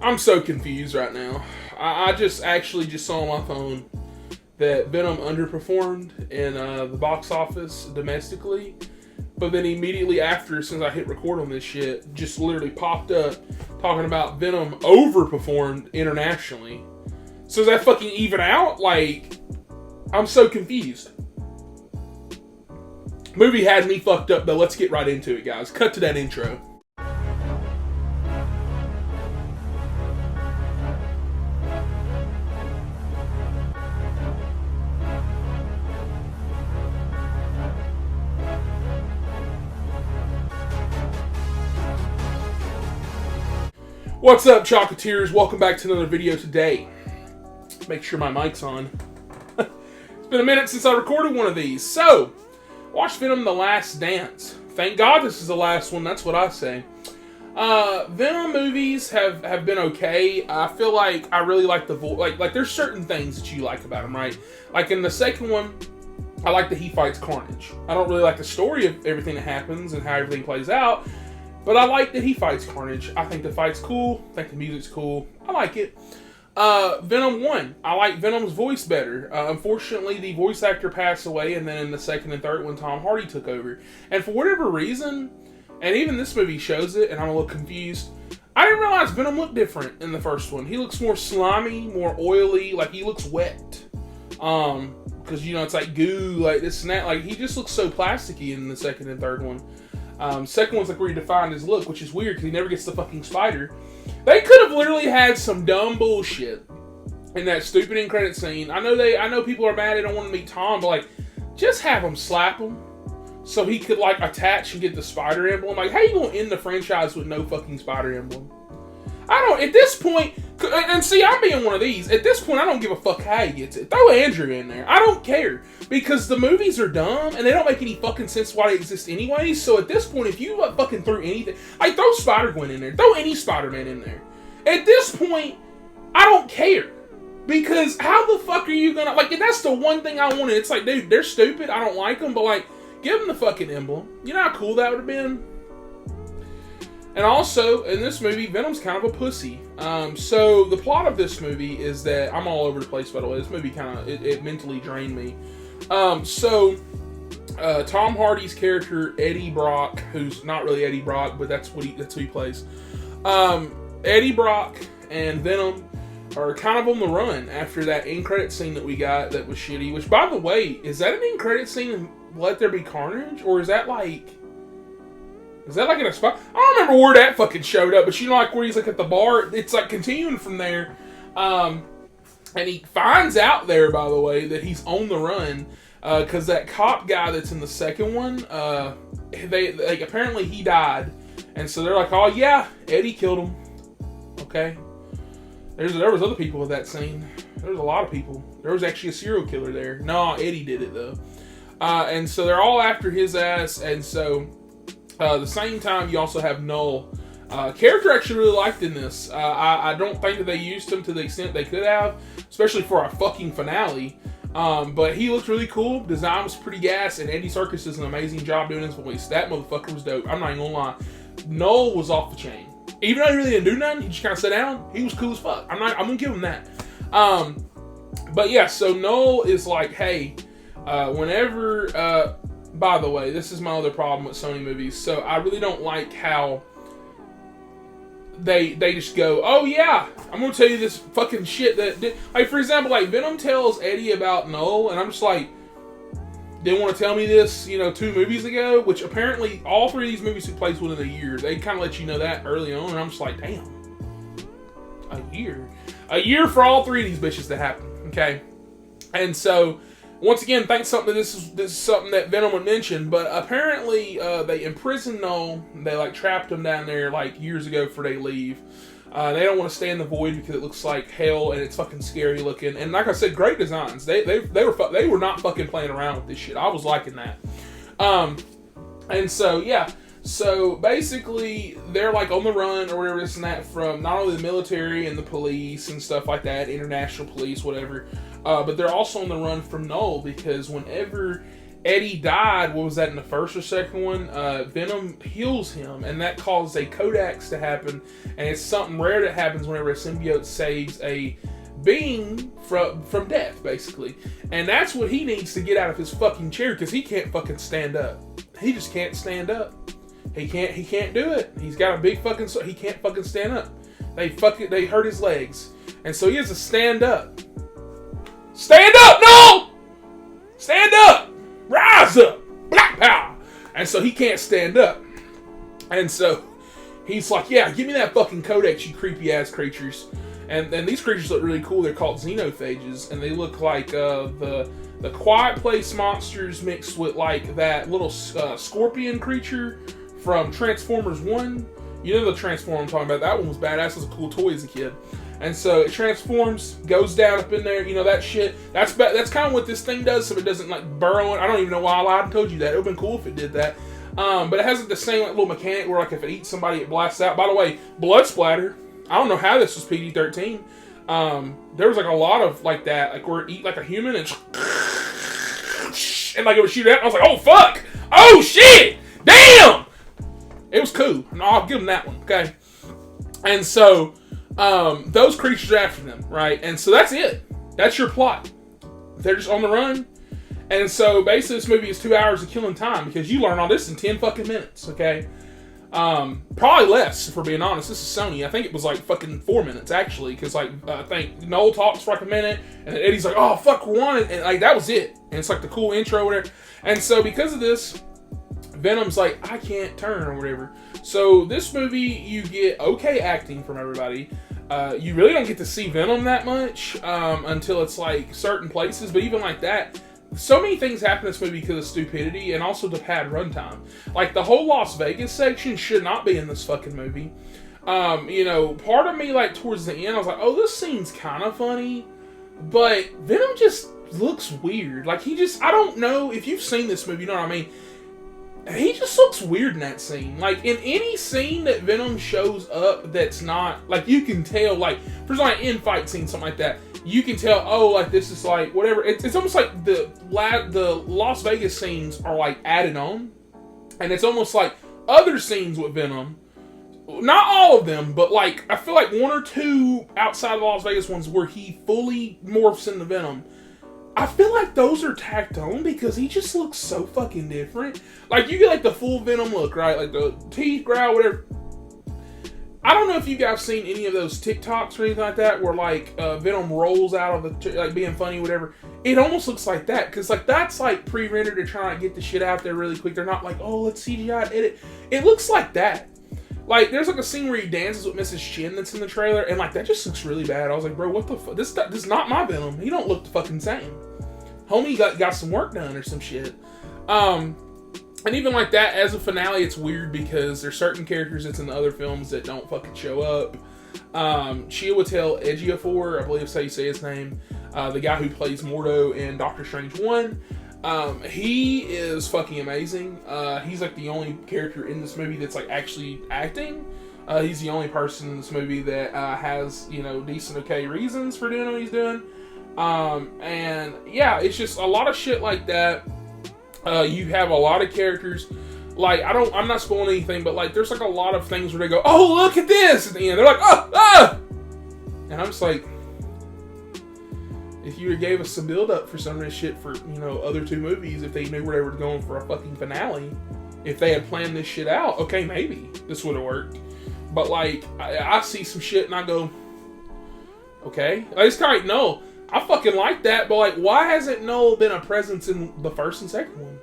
I'm so confused right now. I just actually just saw on my phone that Venom underperformed in the box office domestically, but then immediately after, since I hit record on this shit, just literally popped up talking about Venom overperformed internationally. So does that fucking even out? Like, I'm so confused. Movie had me fucked up, though. Let's get right into it, guys. Cut to that intro. What's up, Chocolatiers? Welcome back to another video today. Make sure my mic's on. It's been a minute since I recorded one of these. So, watch Venom: The Last Dance. Thank God this is the last one, that's what I say. Venom movies have been okay. I feel like I really like the voice. Like there's certain things that you like about them, right? Like in the second one, I like that he fights Carnage. I don't really like the story of everything that happens and how everything plays out, but I like that he fights Carnage. I think the fight's cool. I think the music's cool. I like it. Venom 1. I like Venom's voice better. Unfortunately, the voice actor passed away, and then in the second and third one, Tom Hardy took over. And for whatever reason, and even this movie shows it, and I'm a little confused, I didn't realize Venom looked different in the first one. He looks more slimy, more oily, like he looks wet. Because, you know, it's like goo, like this and that. Like, he just looks so plasticky in the second and third one. Second one's like where he defined his look, which is weird because he never gets the fucking spider. They could have literally had some dumb bullshit in that stupid end credit scene. I know people are mad they don't want to meet Tom, but like, just have him slap him so he could like attach and get the spider emblem. Like, how you gonna end the franchise with no fucking spider emblem? I don't, at this point, and see, I'm being one of these. At this point, I don't give a fuck how he gets it. Throw Andrew in there. I don't care. Because the movies are dumb, and they don't make any fucking sense why they exist anyway. So at this point, if you fucking threw anything, like, throw Spider-Gwen in there. Throw any Spider-Man in there. At this point, I don't care. Because how the fuck are you gonna, like, and that's the one thing I wanted. It's like, dude, they're stupid. I don't like them, but like, give them the fucking emblem. You know how cool that would have been? And also, in this movie, Venom's kind of a pussy. So, the plot of this movie is that... I'm all over the place, by the way. This movie kind of... It mentally drained me. Tom Hardy's character, Eddie Brock, who's not really Eddie Brock, but that's who he plays. Eddie Brock and Venom are kind of on the run after that end credit scene that we got that was shitty. Which, by the way, is that an end credit scene in Let There Be Carnage? Or is that like... Is that like in a spot? I don't remember where that fucking showed up, but you know, like where he's like at the bar. It's like continuing from there, and he finds out there, by the way, that he's on the run because that cop guy that's in the second one, they like apparently he died, and so they're like, oh yeah, Eddie killed him. Okay, there was other people with that scene. There was a lot of people. There was actually a serial killer there. No, Eddie did it though, and so they're all after his ass, and so. The same time, you also have Null. Character I actually really liked in this. I don't think that they used him to the extent they could have, especially for a fucking finale. But he looked really cool. Design was pretty gas, and Andy Serkis does an amazing job doing his voice. That motherfucker was dope. I'm not even gonna lie. Null was off the chain. Even though he really didn't do nothing, he just kind of sat down. He was cool as fuck. I'm gonna give him that. But yeah, so Null is like, hey, whenever. By the way, this is my other problem with Sony movies. So I really don't like how they just go, oh yeah, I'm gonna tell you this fucking shit that did. Like, for example, like Venom tells Eddie about Null, and I'm just like, didn't want to tell me this, 2 movies ago, which apparently all 3 of these movies took place within a year. They kind of let you know that early on, and I'm just like, damn, a year for all 3 of these bitches to happen. Okay, and so. Once again, think something. This is something that Venom would mention, but apparently they imprisoned Null. They like trapped him down there like years ago before they leave. They don't want to stay in the void because it looks like hell and it's fucking scary looking. And like I said, great designs. They were not fucking playing around with this shit. I was liking that. And so yeah. So basically, they're like on the run or whatever this and that from not only the military and the police and stuff like that, international police, whatever. But they're also on the run from Null because whenever Eddie died, what was that, in the first or second one? Venom heals him, and that causes a codex to happen, and it's something rare that happens whenever a symbiote saves a being from death, basically. And that's what he needs to get out of his fucking chair, because he can't fucking stand up. He just can't stand up. He can't do it. He's got a big fucking, he can't fucking stand up. They hurt his legs. And so he has to stand up. Stand up, no! Stand up! Rise up! Black power! And so he can't stand up. And so he's like, yeah, give me that fucking codex, you creepy ass creatures. And these creatures look really cool. They're called xenophages, and they look like the Quiet Place monsters mixed with like that little scorpion creature from Transformers 1. You know the Transformer I'm talking about. That one was badass. It was a cool toy as a kid. And so it transforms, goes down up in there, you know, that shit. That's kind of what this thing does, so it doesn't like burrow in. I don't even know why I lied and told you that. It would have been cool if it did that. But it has like the same like, little mechanic where like if it eats somebody, it blasts out. By the way, blood splatter. I don't know how this was PG-13. There was like a lot of like that, like where it eat like a human and like it would shoot out. I was like, oh fuck! Oh shit! Damn! It was cool. No, I'll give them that one, okay? And so those creatures are after them, right? And so that's it. That's your plot. They're just on the run. And so basically this movie is 2 hours of killing time because you learn all this in 10 fucking minutes, okay? Probably less, if we're being honest. This is Sony. I think it was like fucking 4 minutes, actually, because like I think Noel talks for like a minute, and then Eddie's like, "Oh fuck, we're on it," and like that was it. And it's like the cool intro, or whatever. And so because of this, Venom's like, I can't turn or whatever. So this movie, you get okay acting from everybody. You really don't get to see Venom that much until it's like certain places, but even like that. So many things happen in this movie because of stupidity and also the pad runtime. Like, the whole Las Vegas section should not be in this fucking movie. You know, part of me, like, towards the end, I was like, oh, this scene's kind of funny. But Venom just looks weird. Like, I don't know if you've seen this movie, you know what I mean? He just looks weird in that scene. Like, in any scene that Venom shows up that's not, like, you can tell, like, for example, like, in-fight scene, something like that, you can tell, oh, like, this is, like, whatever. It's almost like the Las Vegas scenes are, like, added on. And it's almost like other scenes with Venom, not all of them, but, like, I feel like one or two outside of the Las Vegas ones where he fully morphs into Venom, I feel like those are tacked on because he just looks so fucking different. Like, you get, like, the full Venom look, right? Like, the teeth, growl, whatever. I don't know if you guys seen any of those TikToks or anything like that where, like, Venom rolls out of the, like, being funny, whatever. It almost looks like that because, like, that's, like, pre-rendered to try and get the shit out there really quick. They're not like, oh, let's CGI edit. It looks like that. Like, there's, like, a scene where he dances with Mrs. Chin that's in the trailer, and, like, that just looks really bad. I was like, bro, what the fuck? This is not my Venom. He don't look the fucking same. Homie got some work done or some shit. And even like that, as a finale, it's weird because there's certain characters that's in the other films that don't fucking show up. Chiwetel Ejiofor, I believe that's how you say his name, the guy who plays Mordo in Doctor Strange 1. He is fucking amazing. He's like the only character in this movie that's like actually acting. He's the only person in this movie that has, you know, decent okay reasons for doing what he's doing. And yeah, it's just a lot of shit like that. You have a lot of characters, like, I'm not spoiling anything, but like, there's like a lot of things where they go, oh, look at this, at the end, they're like, ah! And I'm just like, if you gave us some build up for some of this shit for, you know, other two movies, if they knew where they were going for a fucking finale, if they had planned this shit out, okay, maybe this would have worked. But like, I see some shit and I go, okay, I just kind of no. I fucking like that, but like, why hasn't Noel been a presence in the first and second one?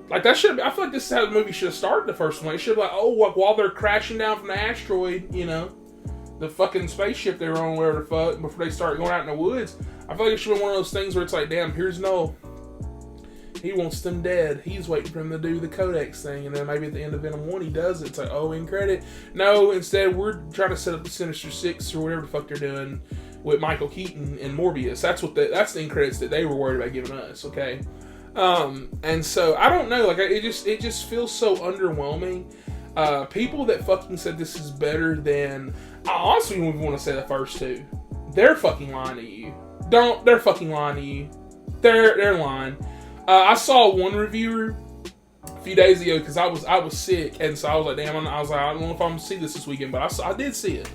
Like, that should I feel like this is how the movie should have started the first one. It should have like, oh, like, while they're crashing down from the asteroid, you know, the fucking spaceship they were on, wherever the fuck, before they start going out in the woods. I feel like it should have been one of those things where it's like, damn, here's Noel. He wants them dead. He's waiting for him to do the Codex thing, and then maybe at the end of Venom 1 he does it. It's like, oh, in credit. No, instead we're trying to set up the Sinister Six or whatever the fuck they're doing with Michael Keaton and Morbius. That's the end credits that they were worried about giving us, okay? And so I don't know, like, it just feels so underwhelming. People that fucking said this is better than, I honestly wouldn't want to say the first two. They're fucking lying to you. They're fucking lying to you. They're lying. I saw one reviewer a few days ago because I was sick, and so I was like, damn, I don't know if I'm gonna see this weekend, but I did see it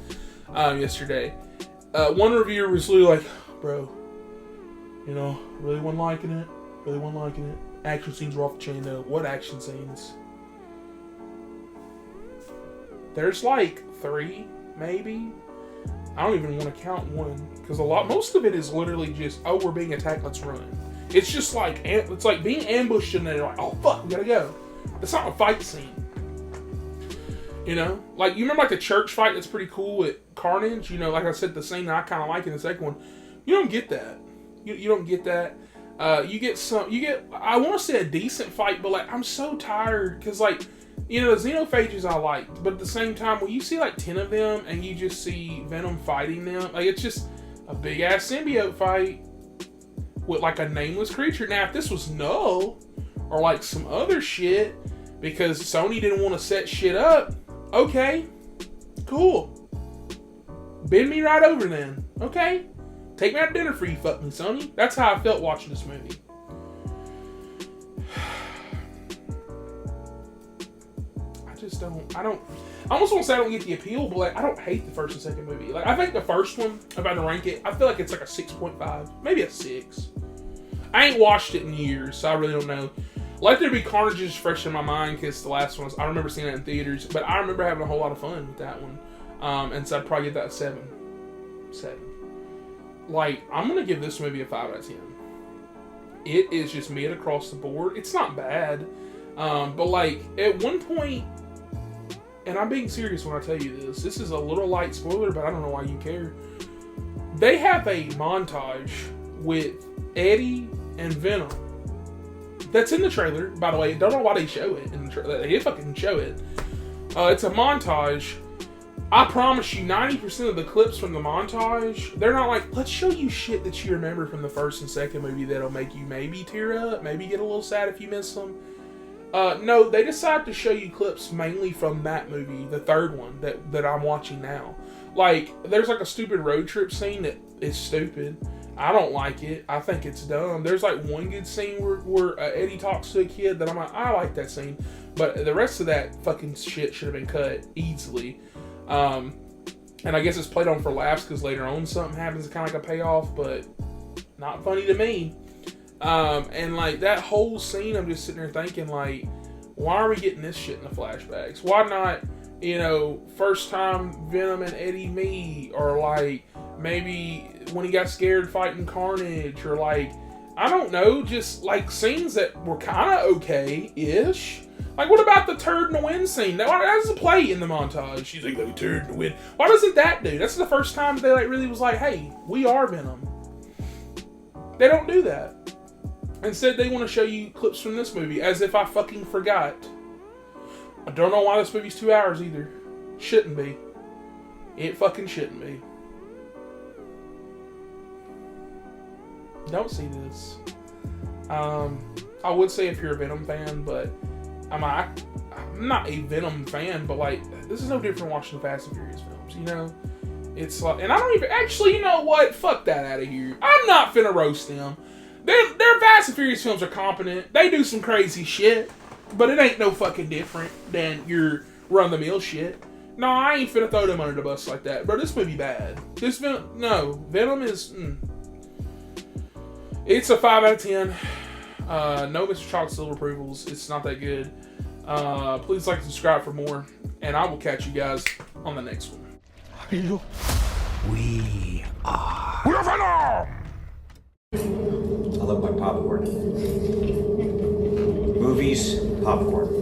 yesterday. One reviewer was literally like, bro, you know, really wasn't liking it. Really wasn't liking it. Action scenes were off the chain though. What action scenes? There's like 3, maybe. I don't even want to count one because most of it is literally just, oh, we're being attacked, let's run. It's just like, it's like being ambushed and they're like, oh fuck, we gotta go. It's not a fight scene. You know, like you remember like the church fight that's pretty cool with Carnage. You know, like I said, the scene that I kind of like in the second one. You don't get that. You don't get that. You get. I want to say a decent fight, but like I'm so tired because like, you know, the xenophages I liked, but at the same time when you see like 10 of them and you just see Venom fighting them, like it's just a big ass symbiote fight with like a nameless creature. Now if this was Null or like some other shit because Sony didn't want to set shit up, okay, cool. Bend me right over then, okay? Take me out to dinner for you, fuck me, Sony. That's how I felt watching this movie. I almost want to say I don't get the appeal, but like I don't hate the first and second movie. Like I think the first one, if I had to rank it, I feel like it's like a 6.5, maybe a 6. I ain't watched it in years, so I really don't know. Let There Be Carnage is fresh in my mind because the last one, I remember seeing it in theaters, but I remember having a whole lot of fun with that one. And so I'd probably give that a 7. Like, I'm going to give this movie a 5 out of 10. It is just mid across the board. It's not bad. But like, at one point, and I'm being serious when I tell you this, this is a little light spoiler, but I don't know why you care. They have a montage with Eddie and Venom. That's in the trailer, by the way. Don't know why they show it in the trailer. They fucking show it. It's a montage. I promise you, 90% of the clips from the montage, they're not like, let's show you shit that you remember from the first and second movie that'll make you maybe tear up, maybe get a little sad if you miss them. No, they decide to show you clips mainly from that movie, the third one that I'm watching now. Like, there's like a stupid road trip scene that is stupid. I don't like it. I think it's dumb. There's like one good scene where Eddie talks to a kid that I'm like, I like that scene. But the rest of that fucking shit should have been cut easily. And I guess it's played on for laughs because later on something happens, kind of like a payoff, but not funny to me. And like that whole scene, I'm just sitting there thinking like, why are we getting this shit in the flashbacks? Why not, you know, first time Venom and Eddie meet, or like maybe when he got scared fighting Carnage, or like, I don't know, just like scenes that were kind of okay-ish. Like, what about the turd in the wind scene? That doesn't play in the montage. She's like, the turd in the wind. Why doesn't that do? That's the first time they like really was like, hey, we are Venom. They don't do that. Instead, they want to show you clips from this movie as if I fucking forgot. I don't know why this movie's 2 hours either. Shouldn't be. It fucking shouldn't be. Don't see this. I would say if you're a Venom fan, but I'm not a Venom fan, but like, this is no different from watching the Fast and Furious films, you know? It's like, and I don't even, actually, you know what? Fuck that out of here. I'm not finna roast them. Their Fast and Furious films are competent. They do some crazy shit, but it ain't no fucking different than your run-the-mill shit. No, I ain't finna throw them under the bus like that. Bro, this movie bad. Venom is, It's a 5 out of 10. No Mr. Chocolate Silver approvals. It's not that good. Please like and subscribe for more, and I will catch you guys on the next one. We are Venom! I love my popcorn. Movies, popcorn.